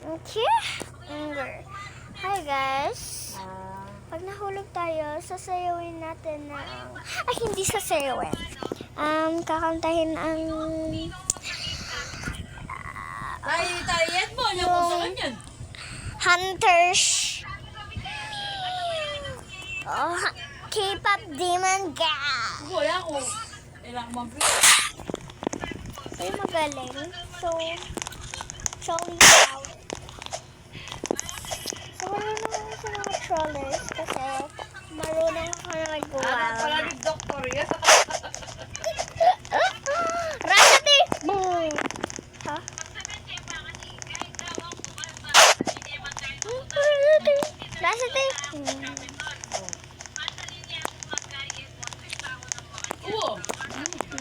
Okay. Hi guys. Pag nahulog tayo, sasayawin natin ng... Ay, hindi sasayawin. Kakantahin ang... Tayo mo, ano ko sa kanyan? Hunters. Oh, K-pop demon girl. Wala ko. Ilang mabit. Ay, magaling. So loud. So, marunong ako sa mga trollers kasi marunong ako na mag-wow. Pala ni Doktor yan. Rasati! Boom! Ha? Rasati! Oo.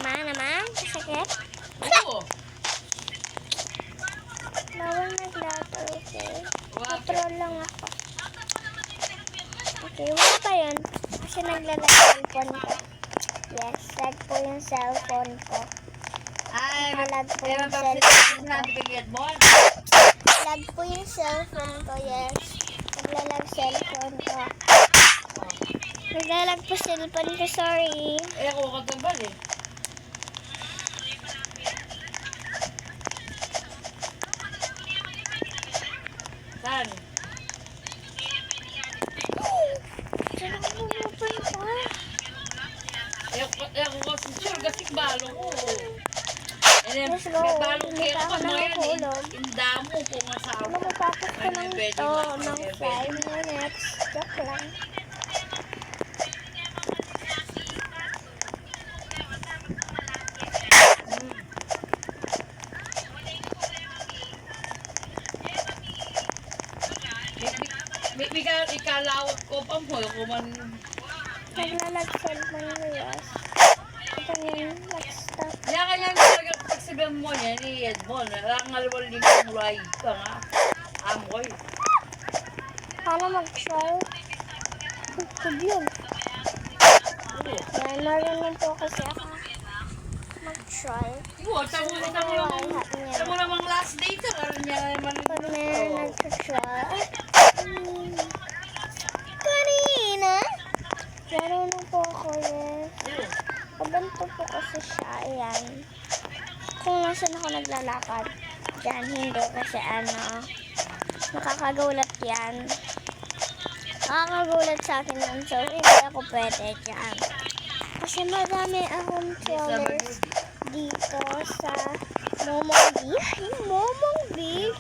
Ma naman, sakit. Oo. Bawal naglato, okay? Wag. Patrol lang ako. Okay, wala pa yun. Kasi naglalag cellphone ko. Yes, lag po yung cellphone ko. Ay, Lag po pero yung bakit cellphone ko. sinabi ka get mo? Lag po yung cellphone ko, yes. Naglalag cellphone ko. Naglalag po cellphone ko, sorry. Eh, ako katagal eh. Saan? Saan ako bumupun pa? Eh, ako kasi sure kasi balo ko. And then, Let's go. balo Hindi kayo pa ako pa mga yan. nakahulog. Indamo kung asawa. Matapos ko ng to ng 5 minutes. Joke lang. May ikalawat ko pa mo. Kung man... Naglalag cellphone ko, yes. Ito yun, let's stop. Kaya kanya talaga pagsabihan mo yan, i-head mo. Narangalwal din yung ride ka nga. Amoy. Paano mag-try? Good yun. Yan, marunong po kasi ako mag-try. Tamo namang last day ka. Karoon niya naman Pag may nag-try. Kanina? Marunong po ako, yes. Paganto po kasi siya, ayan. Kung nasan ako naglalakad, dyan, hindi kasi nakakagulat yan. Nakakagulat sa akin yan, so hindi ako pwede dyan. Kasi madami akong trollers dito sa Momong Beach. Momong Beach.